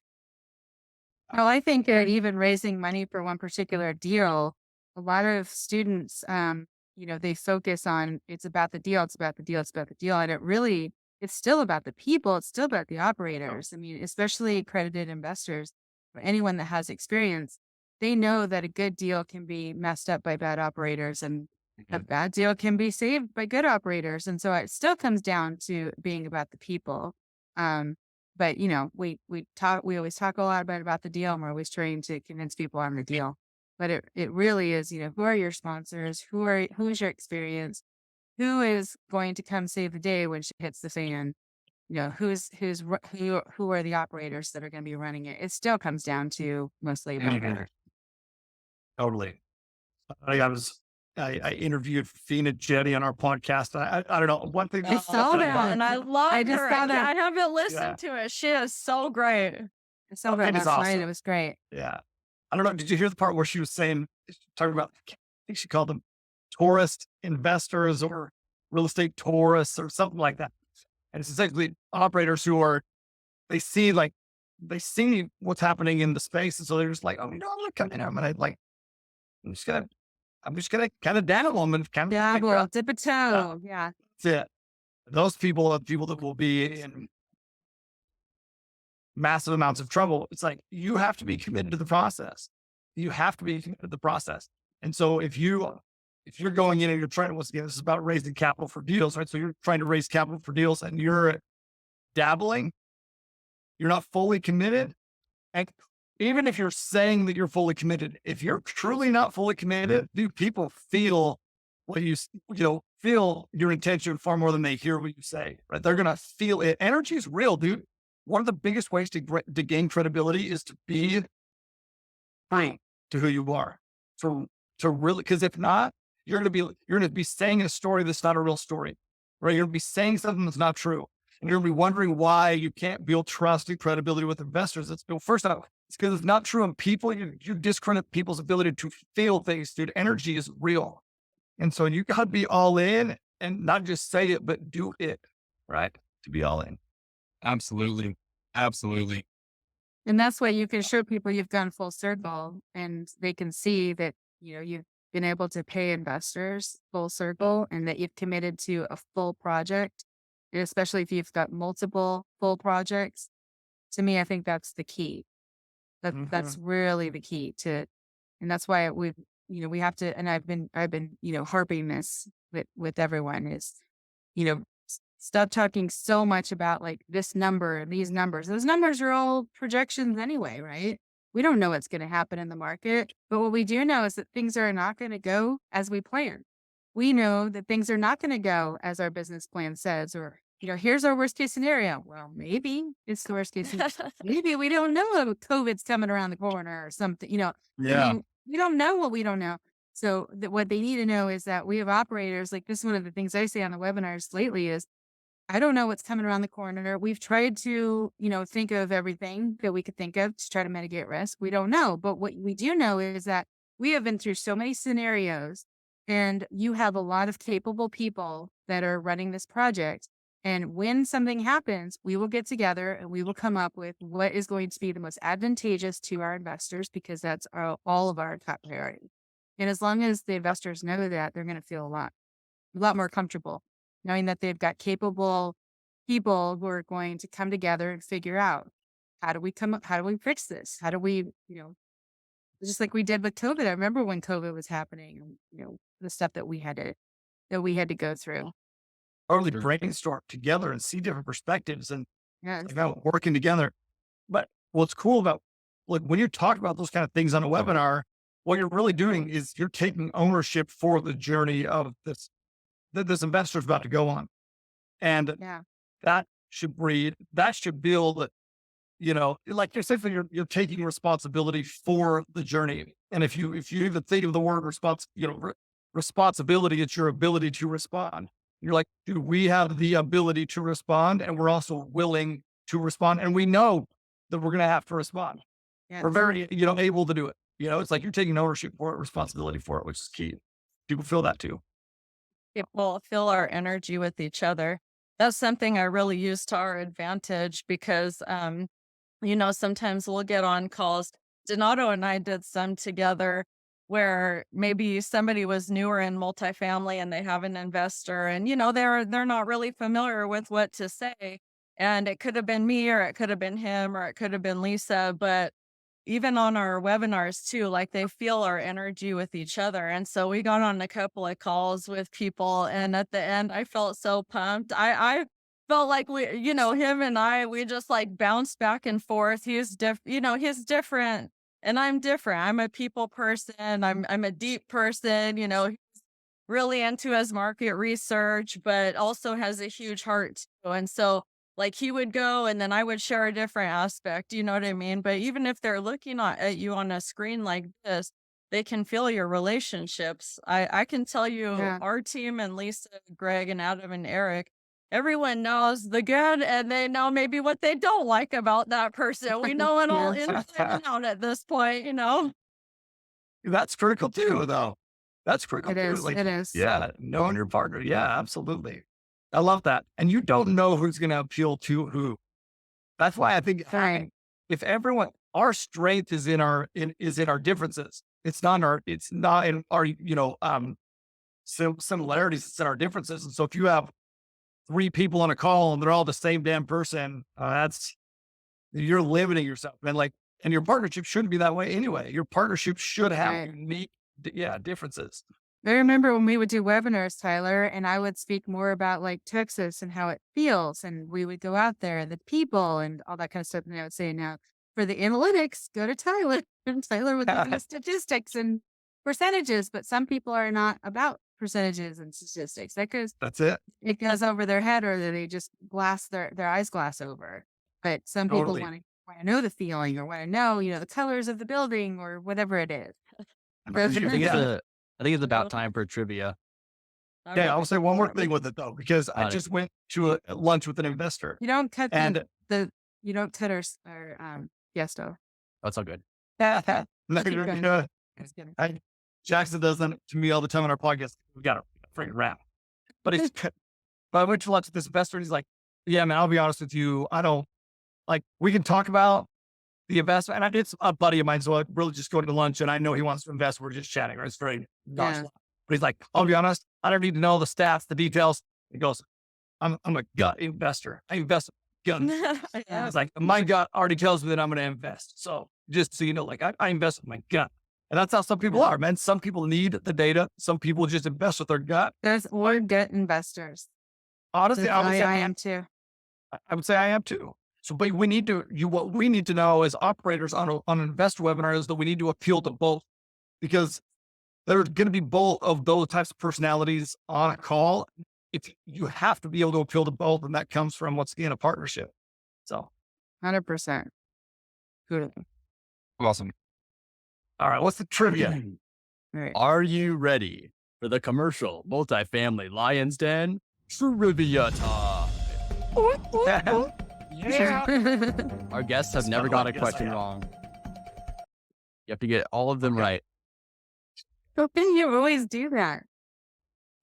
Well, I think even raising money for one particular deal, a lot of students, they focus on it's about the deal, it's about the deal, it's about the deal, and it's still about the people. It's still about the operators. I mean, especially accredited investors or anyone that has experience, they know that a good deal can be messed up by bad operators and a bad deal can be saved by good operators. And so it still comes down to being about the people. But we always talk a lot about the deal, and we're always trying to convince people on the deal. But it really is, who are your sponsors? Who's your experience? Who is going to come save the day when shit hits the fan? Who are the operators that are going to be running it? It still comes down to mostly about Totally. I interviewed Fina Jetty on our podcast. I don't know. One thing I saw that, and I love I just her. saw that. I haven't listened to it. She is so great. I saw that last night. It was great. Yeah. I don't know. Did you hear the part where she was talking about, I think she called them tourist investors or real estate tourists or something like that. And it's essentially operators they see what's happening in the space. And so they're just like, oh, I'm not coming in. I'm just gonna kind of dabble them and kind of dip a toe. Yeah. That's it. Those people are people that will be in massive amounts of trouble. It's like, you have to be committed to the process. You have to be committed to the process. And so if you're going in and you're trying to, once again, this is about raising capital for deals, right? So you're trying to raise capital for deals and you're dabbling, you're not fully committed. And even if you're saying that you're fully committed, if you're truly not fully committed, people feel what feel your intention far more than they hear what you say, right? They're going to feel it. Energy is real, dude. One of the biggest ways to gain credibility is to be true to who you are. To really, because if not, you're going to be saying a story that's not a real story, right? You're going to be saying something that's not true. And you're going to be wondering why you can't build trust and credibility with investors. First off, it's because it's not true. And people, you discredit people's ability to feel things, dude. Energy is real. And so you got to be all in and not just say it, but do it, right? To be all in. Absolutely. Absolutely. And that's why you can show people you've gone full circle and they can see that, you've been able to pay investors full circle and that you've committed to a full project, and especially if you've got multiple full projects. To me, I think that's the key. That's really the key to, and that's why we have to, and I've been, harping this with everyone is, stop talking so much about like this number and these numbers. Those numbers are all projections anyway, right? We don't know what's going to happen in the market, but what we do know is that things are not going to go as we plan. We know that things are not going to go as our business plan says, or, here's our worst case scenario. Well, maybe it's the worst case scenario. Maybe we don't know COVID's coming around the corner or something, Yeah. I mean, we don't know what we don't know. So what they need to know is that we have operators, like this is one of the things I say on the webinars lately is, I don't know what's coming around the corner. We've tried to, think of everything that we could think of to try to mitigate risk. We don't know. But what we do know is that we have been through so many scenarios and you have a lot of capable people that are running this project. And when something happens, we will get together and we will come up with what is going to be the most advantageous to our investors, because that's all of our top priority. And as long as the investors know that, they're going to feel a lot more comfortable knowing that they've got capable people who are going to come together and figure out how do we fix this? How do we, just like we did with COVID. I remember when COVID was happening, the stuff that we had to go through. Totally brainstorm together and see different perspectives and Yes. working together. But what's cool about when you're talking about those kind of things on a webinar, what you're really doing is you're taking ownership for the journey of this that this investor is about to go on. And that should build, like you're saying, you're taking responsibility for the journey. And if you even think of the word responsibility, it's your ability to respond. You're like, dude, we have the ability to respond, and we're also willing to respond. And we know that we're going to have to respond. Yes. We're very, able to do it. It's like you're taking ownership for it, responsibility for it, which is key. People feel that too. People feel our energy with each other. That's something I really use to our advantage because, sometimes we'll get on calls. Donato and I did some together where maybe somebody was newer in multifamily and they have an investor and, they're not really familiar with what to say. And it could have been me, or it could have been him, or it could have been Lisa. But even on our webinars too, like they feel our energy with each other. And so we got on a couple of calls with people. And at the end, I felt so pumped. I felt like him and I, we just like bounced back and forth. He's he's different. And I'm different. I'm a people person. I'm a deep person, he's really into his market research, but also has a huge heart too. And so like he would go and then I would share a different aspect, you know what I mean? But even if they're looking at you on a screen like this, they can feel your relationships. I can tell you our team and Lisa, Greg, and Adam and Eric, everyone knows the good and they know maybe what they don't like about that person. We know it all inside and out at this point, That's critical too, though. That's critical. It is. Like, It is. yeah, knowing your partner. Yeah, absolutely. I love that. And you don't know who's going to appeal to who. That's why I think if our strength is in our differences. It's not in our similarities. It's in our differences. And so if you have 3 people on a call and they're all the same damn person, you're limiting yourself. And your partnership shouldn't be that way anyway. Your partnership should have unique, differences. I remember when we would do webinars, Tyler, and I would speak more about like Texas and how it feels. And we would go out there and the people and all that kind of stuff. And I would say, now for the analytics, go to Tyler. And Tyler would give you statistics and percentages, but some people are not about percentages and statistics. That's it. It goes over their head, or they just their eyes glass over. But some people want to know the feeling, or want to know, the colors of the building or whatever it is. I think it's about time for trivia. Yeah, I'll say one more thing with it though, because I just went to a lunch with an investor. You don't cut you don't cut our Yesto. That's all good. Jackson does that to me all the time on our podcast. We got to freaking wrap. But I went to lunch with this investor and he's like, yeah, man, I'll be honest with you. I don't we can talk about the investment. And it's a buddy of mine. So I really just go to lunch and I know he wants to invest. We're just chatting, right? It's very nonchalant. But he's like, I'll be honest. I don't need to know the stats, the details. He goes, I'm a gut investor. I invest in guns. It's like, my gut already tells me that I'm going to invest. So just so you know, I invest with my gut. And that's how some people are, man. Some people need the data. Some people just invest with their gut. We're gut investors. Honestly, I am too. I would say I am too. So, but what we need to know as operators on an investor webinar is that we need to appeal to both, because there's going to be both of those types of personalities on a call. If you have to be able to appeal to both, and that comes from what's in a partnership. So 100%. Good. Awesome. All right. What's the trivia? Right. Are you ready for the commercial multifamily Lion's Den trivia time? Yeah. Our guests have never got a question wrong. You have to get all of them right. How can you always do that?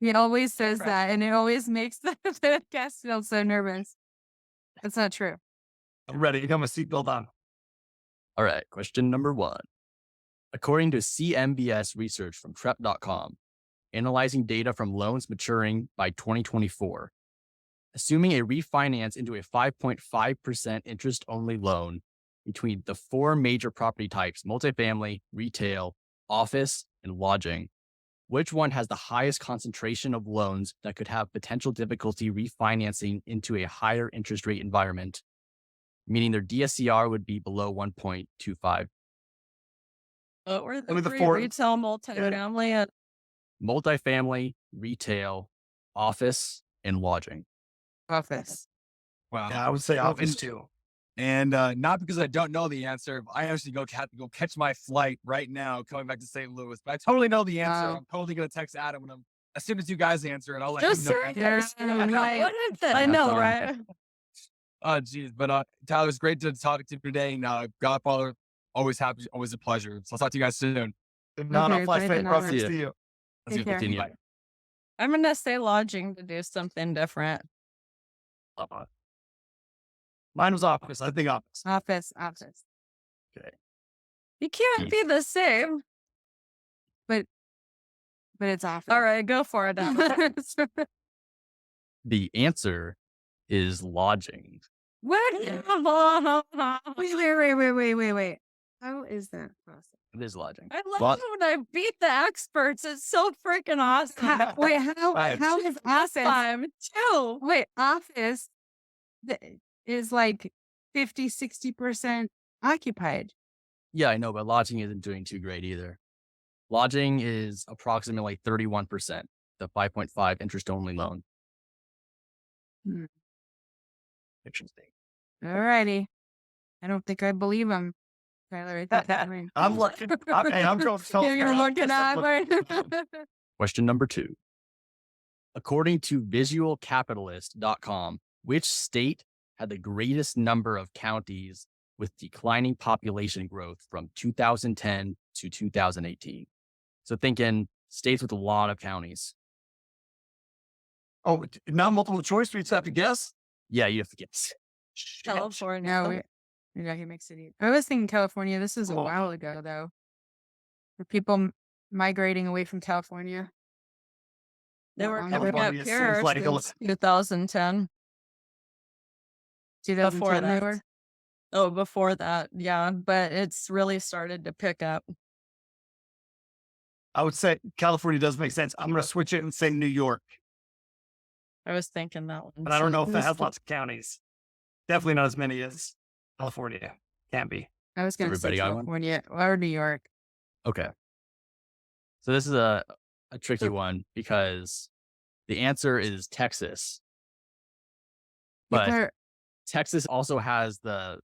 He always says that, and it always makes the guest feel so nervous. That's not true. I'm ready. Got my seatbelt on. All right, question number 1. According to CMBS research from Trep.com, analyzing data from loans maturing by 2024, assuming a refinance into a 5.5% interest-only loan between the 4 major property types, multifamily, retail, office, and lodging, which one has the highest concentration of loans that could have potential difficulty refinancing into a higher interest rate environment, meaning their DSCR would be below 1.25? What were Only the the 3? four- Retail, multifamily, and Multifamily, retail, office, and lodging. Office. Wow. Yeah, I would say office too. And not because I don't know the answer. I actually have to go catch my flight right now coming back to St. Louis. But I totally know the answer. Wow. I'm totally going to text Adam as soon as you guys answer it. I'll let just you know. Yes. I know, right? Oh, geez. But Tyler, it's great to talk to you today. And Godfather, always happy, always a pleasure. So I'll talk to you guys soon. No, Okay, no, flash great fade to know across that. to you. Let's Take care. Continue. Bye. I'm going to say lodging to do something different. Mine was office. I think office. Office. You can't be the same. But it's office. All right, go for it. Adam. The answer is lodging. What? Wait. How is that possible? It is lodging. I love when I beat the experts. It's so freaking awesome. How is Last office? time, too. Wait, office is like 50-60% occupied. Yeah, I know, but lodging isn't doing too great either. Lodging is approximately 31%, the 5.5 interest-only loan. Hmm. Interesting. Alrighty. I don't think I believe him, Tyler. I think that's right. I'm looking. I'm going to You're looking at Question number 2. According to visualcapitalist.com, which state had the greatest number of counties with declining population growth from 2010 to 2018? So thinking states with a lot of counties. Oh, not multiple choice. We just have to guess. Yeah, you have to guess. California. No, we're not gonna mix it. I was thinking California. This is a Oh. while ago, though. Were people migrating away from California? They were Not coming long up California here seems like a since 2010. 2010 Before they that. were? Oh, before that. Yeah, but it's really started to pick up. I would say California does make sense. I'm going to switch it and say New York, I was thinking that one. but I don't know if It that was has the- lots of counties. Definitely not as many as California. Can't be. I was going to say Everybody got one? California or New York. Okay. So this is a tricky one because the answer is Texas. But People Texas also has the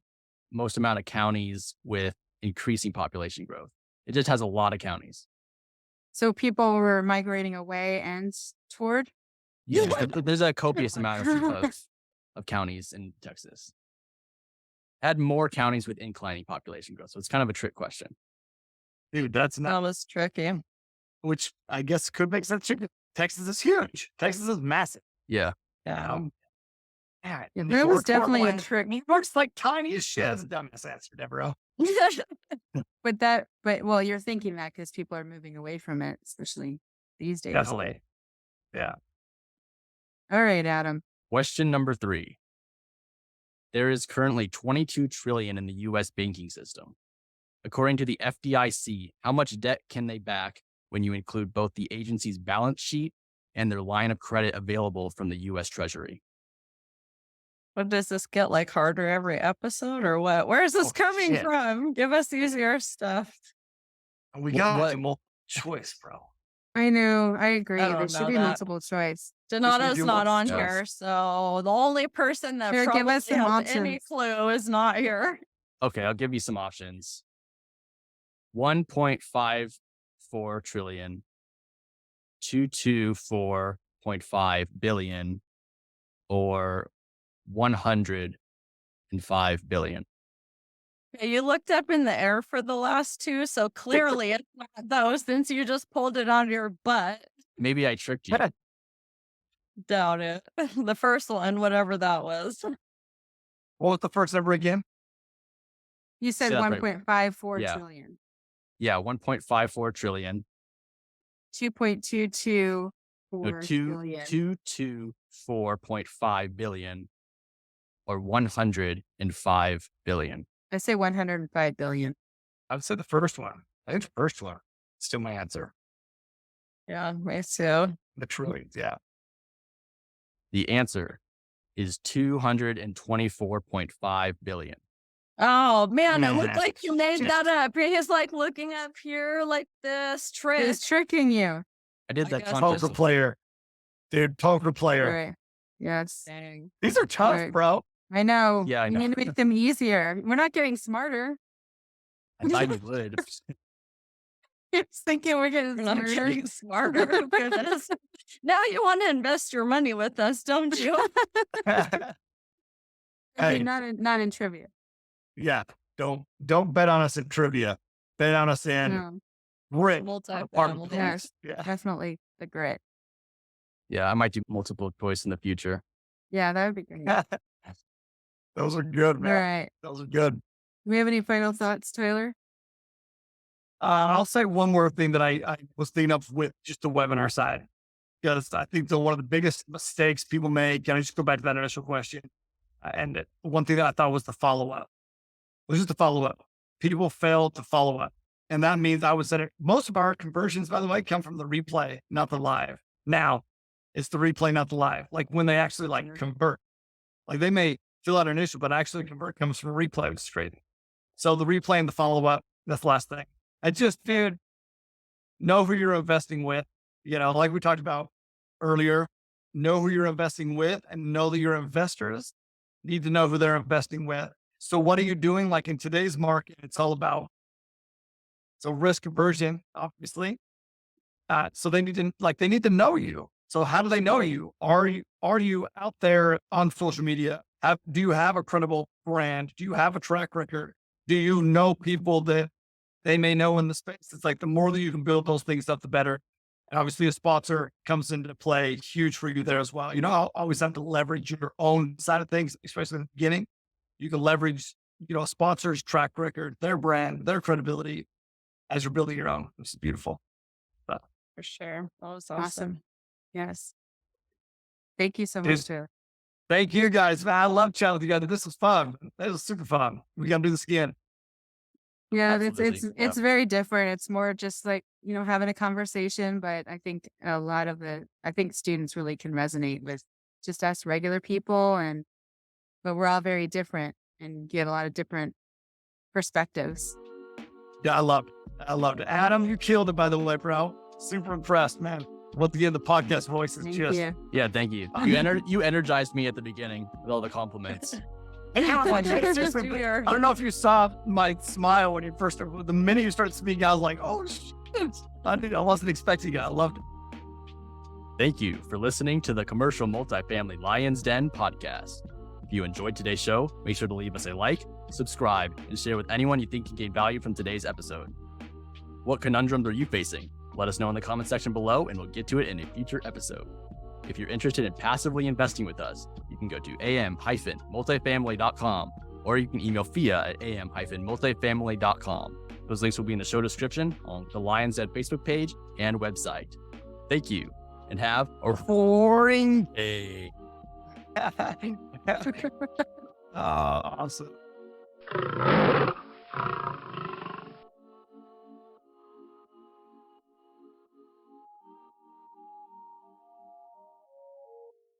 most amount of counties with increasing population growth. It just has a lot of counties. So people were migrating away and toward. Yeah, there's a copious amount of counties in Texas. Had more counties with inclining population growth. So it's kind of a trick question. Dude, that's not, That was tricky. which I guess could make sense. Texas is huge. Texas is massive. Yeah. Yeah. Yeah, Yeah, there was definitely a trick. New York's like tiny as shit. That's a dumbass answer, Deveraux. But well, you're thinking that because people are moving away from it, especially these days. Definitely. Yeah. All right, Adam. Question number 3. There is currently $22 trillion in the U.S. banking system. According to the FDIC, how much debt can they back when you include both the agency's balance sheet and their line of credit available from the U.S. Treasury? What does this get like harder every episode or what? Where is this coming shit. from? Give us easier stuff. We What- got what- multiple choice, bro. I know. I agree. I There don't should know be that. multiple choice. Donato's do not on multiple choice. here, so the only person that Sure, give probably us some has any options. clue is not here. Okay, I'll give you some options. 1.54 trillion, 224.5 billion, or 105 billion. Okay, you looked up in the air for the last two, so clearly it's not those since you just pulled it on your butt. Maybe I tricked you. Doubt it. The first one, whatever that was. What was the first number again? You said Yeah, that's right. 1.54 Yeah. trillion. Yeah, 1.54 trillion. 2.224 No, billion. 224.5 billion or 105 billion. I say 105 billion. I would say the first one. I think the first one. Still my answer. Yeah, me too. The trillions, yeah. The answer is 224.5 billion. Oh man, it looked Man. like you made that up. He's like looking up here like this trick. It's tricking you. I did I that guess Poker consciously. player. Dude, poker player. Right. Yes. Dang. These are tough, Right. bro. I know. Yeah, I You know. need to make them easier. We're not getting smarter. I thought you would. Just thinking we're getting We're not smarter. getting smarter. Goodness. Now you want to invest your money with us, don't you? Hey. Not in trivia. Yeah. Don't bet on us in trivia. Bet on us in No, grit. Multi-family. Yes. Yeah. definitely the grit. Yeah, I might do multiple choice in the future. Yeah, that would be great. All Those are good, man. right. Those are good. Do we have any final thoughts, Tyler? I'll say one more thing that I was thinking of with just the webinar side, because I think one of the biggest mistakes people make, and I just go back to that initial question, and one thing that I thought was the follow-up. Was just the follow-up. People fail to follow up. And that means I would say most of our conversions, by the way, come from the replay, not the live. Now, it's the replay, not the live. Like when they actually convert. Like they may fill out an issue, but actually convert comes from replay, which is crazy. So the replay and the follow-up, that's the last thing. I just, dude, know who you're investing with. You know, like we talked about earlier, know who you're investing with and know that your investors need to know who they're investing with. So what are you doing? Like in today's market, it's all about, so risk aversion, obviously. So they need to know you. So how do they know you? Are you out there on social media? Do you have a credible brand? Do you have a track record? Do you know people that they may know in the space? It's like the more that you can build those things up, the better. And obviously a sponsor comes into play huge for you there as well. You know, I'll always have to leverage your own side of things, especially in the beginning. You can leverage, a sponsor's track record, their brand, their credibility as you're building your own, which is beautiful. For sure. That was Awesome. Yes. Thank you so much, Cheers. Taylor. Thank you guys, man. I love chatting with you guys. This was fun. This was super fun. We got to do this again. Yeah, Absolutely. it's very different. It's more just like, having a conversation, but I think I think students really can resonate with just us regular people, but we're all very different and get a lot of different perspectives. Yeah, I loved it. Adam, you killed it, by the way, bro. Super impressed, man. Once again, the podcast voice is Thank just, you. Yeah, thank you. You energized me at the beginning with all the compliments. seriously, I don't know if you saw my smile when you first started. The minute you started speaking, I was like, oh, shit. I wasn't expecting it. I loved it. Thank you for listening to the Commercial Multifamily Lion's Den podcast. If you enjoyed today's show, make sure to leave us a like, subscribe, and share with anyone you think can gain value from today's episode. What conundrums are you facing? Let us know in the comment section below, and we'll get to it in a future episode. If you're interested in passively investing with us, you can go to am-multifamily.com, or you can email Fia at am-multifamily.com. Those links will be in the show description on the Lion's Den Facebook page and website. Thank you, and have a roaring day. Awesome.